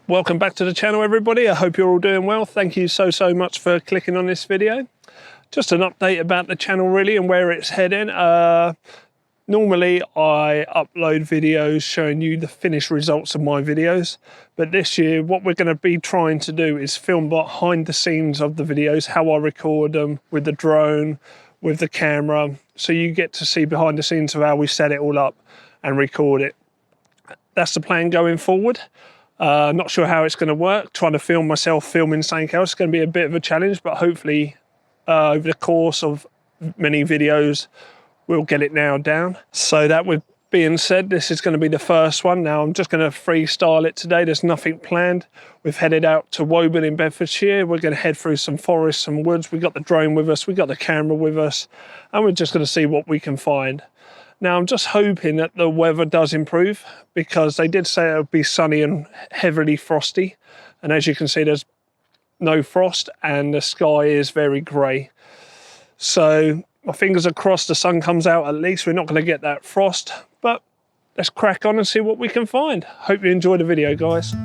Welcome back to the channel, everybody. I hope you're all doing well. Thank you so much for clicking on this video. Just an update about the channel really and where it's heading. Normally I upload videos showing you the finished results of my videos, but this year what we're going to be trying to do is film behind the scenes of the videos, how I record them with the drone, with the camera, so you get to see behind the scenes of how we set it all up and record it. That's the plan going forward. Not sure how it's going to work. Trying to film myself filming something else is going to be a bit of a challenge, but hopefully over the course of many videos we'll get it nailed down. So that with being said, this is going to be the first one. Now I'm just going to freestyle it today. There's nothing planned. We've headed out to Woburn in Bedfordshire. We're going to head through some forests, some woods. We've got the drone with us, we've got the camera with us, and we're just going to see what we can find. Now, I'm just hoping that the weather does improve, because they did say it would be sunny and heavily frosty. And as you can see, there's no frost and the sky is very grey. So my fingers are crossed the sun comes out at least. We're not going to get that frost, but let's crack on and see what we can find. Hope you enjoy the video, guys.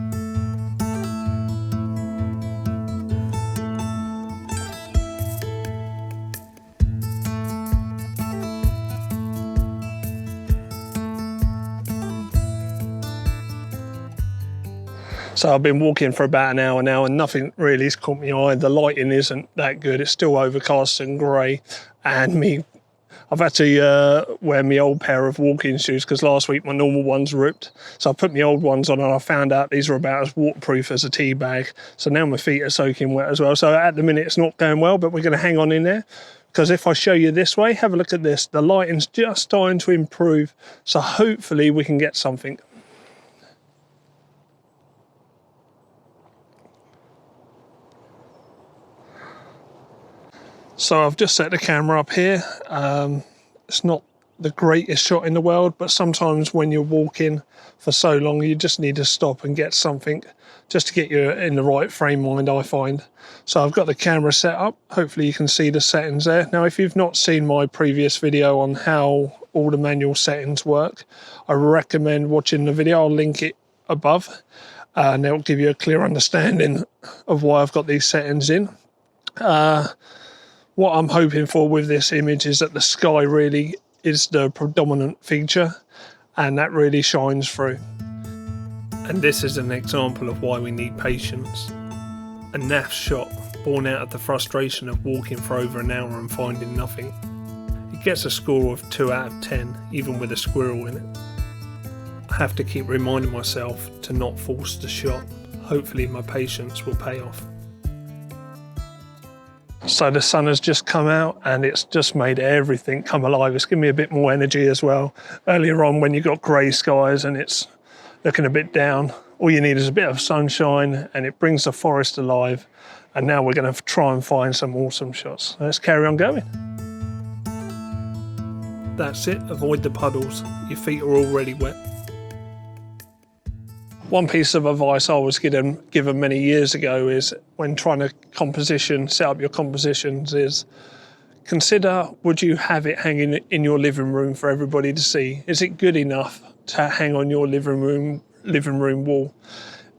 So I've been walking for about an hour now and nothing really has caught my eye. The lighting isn't that good. It's still overcast and grey. And I've had to wear my old pair of walking shoes because last week my normal ones ripped. So I put my old ones on and I found out these are about as waterproof as a tea bag. So now my feet are soaking wet as well. So at the minute it's not going well, but we're going to hang on in there. Because if I show you this way, have a look at this. The lighting's just starting to improve. So hopefully we can get something. So I've just set the camera up here. It's not the greatest shot in the world, but sometimes when you're walking for so long, you just need to stop and get something just to get you in the right frame of mind, I find. So I've got the camera set up. Hopefully you can see the settings there. Now, if you've not seen my previous video on how all the manual settings work, I recommend watching the video. I'll link it above and it'll give you a clear understanding of why I've got these settings in. What I'm hoping for with this image is that the sky really is the predominant feature and that really shines through. And this is an example of why we need patience. A naff shot born out of the frustration of walking for over an hour and finding nothing. It gets a score of 2 out of 10, even with a squirrel in it. I have to keep reminding myself to not force the shot. Hopefully my patience will pay off. So the sun has just come out and it's just made everything come alive. It's given me a bit more energy as well. Earlier on when you've got grey skies and it's looking a bit down, all you need is a bit of sunshine and it brings the forest alive. And now we're going to try and find some awesome shots. Let's carry on going. That's it, avoid the puddles. Your feet are already wet. One piece of advice I was given many years ago is when trying to set up your compositions is consider, would you have it hanging in your living room for everybody to see? Is it good enough to hang on your living room wall?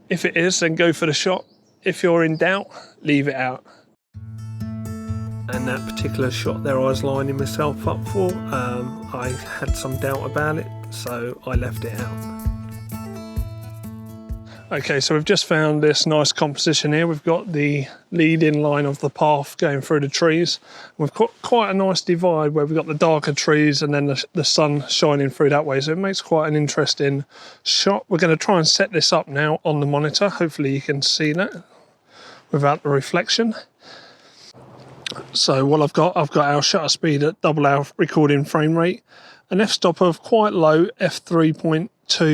If it is, then go for the shot. If you're in doubt, leave it out. And that particular shot there I was lining myself up for, I had some doubt about it, so I left it out. Okay, so we've just found this nice composition here. We've got the lead-in line of the path going through the trees. We've got quite a nice divide where we've got the darker trees and then the sun shining through that way. So it makes quite an interesting shot. We're going to try and set this up now on the monitor. Hopefully you can see that without the reflection. So what I've got our shutter speed at double our recording frame rate, an f-stop of quite low, f3.2,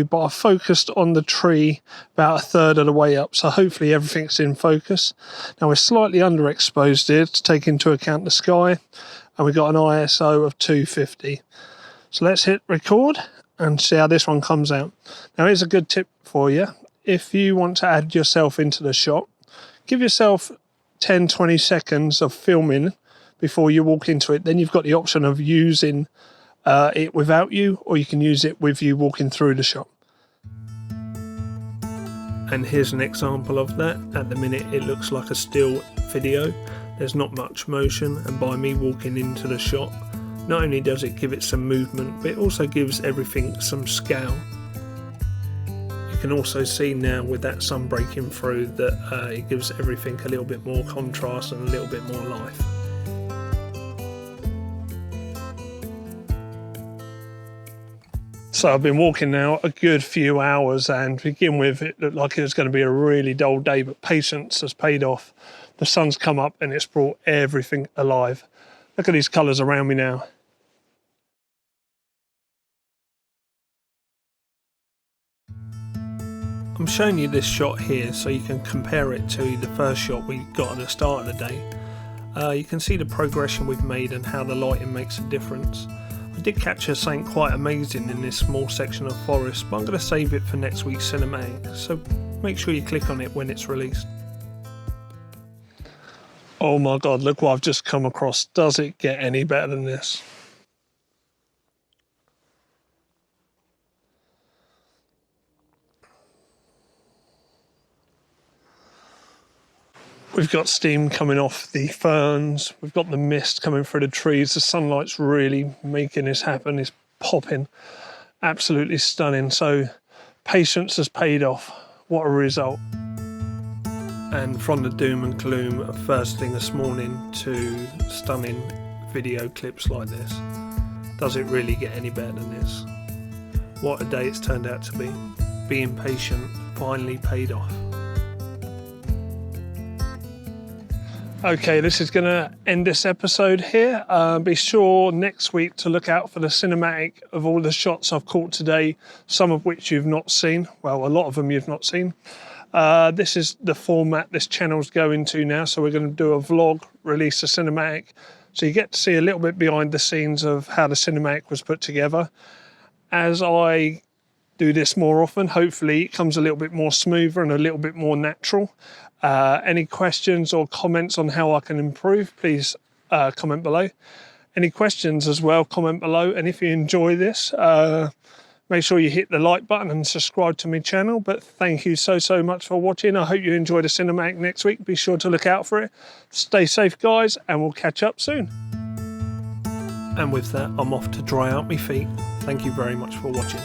but I've focused on the tree about a third of the way up, so hopefully everything's in focus. Now we're slightly underexposed here to take into account the sky, and we've got an ISO of 250. So let's hit record and see how this one comes out. Now here's a good tip for you. If you want to add yourself into the shot, give yourself 10-20 seconds of filming before you walk into it. Then you've got the option of using it without you, or you can use it with you walking through the shot. And here's an example of that. At the minute it looks like a still video. There's not much motion, and by me walking into the shot, not only does it give it some movement, but it also gives everything some scale. You can also see now with that sun breaking through that it gives everything a little bit more contrast and a little bit more life. So I've been walking now a good few hours, and to begin with it looked like it was going to be a really dull day, but patience has paid off. The sun's come up and it's brought everything alive. Look at these colours around me now. I'm showing you this shot here so you can compare it to the first shot we got at the start of the day. You can see the progression we've made and how the lighting makes a difference. I did capture something quite amazing in this small section of forest, but I'm going to save it for next week's cinematic, so make sure you click on it when it's released. Oh my god, look what I've just come across. Does it get any better than this? We've got steam coming off the ferns, we've got the mist coming through the trees, the sunlight's really making this happen, it's popping, absolutely stunning. So patience has paid off, what a result. And from the doom and gloom of first thing this morning to stunning video clips like this, does it really get any better than this? What a day it's turned out to be. Being patient finally paid off. Okay, this is going to end this episode here. Be sure next week to look out for the cinematic of all the shots I've caught today, some of which you've not seen. Well, a lot of them you've not seen. This is the format this channel's going to now, so we're going to do a vlog, release a cinematic, so you get to see a little bit behind the scenes of how the cinematic was put together. As I do this more often, hopefully it comes a little bit more smoother and a little bit more natural. Any questions or comments on how I can improve, please comment below. Any questions as well, comment below. And if you enjoy this, make sure you hit the like button and subscribe to my channel. But thank you so much for watching. I hope you enjoy the cinematic next week. Be sure to look out for it. Stay safe, guys, and we'll catch up soon. And with that, I'm off to dry out my feet. Thank you very much for watching.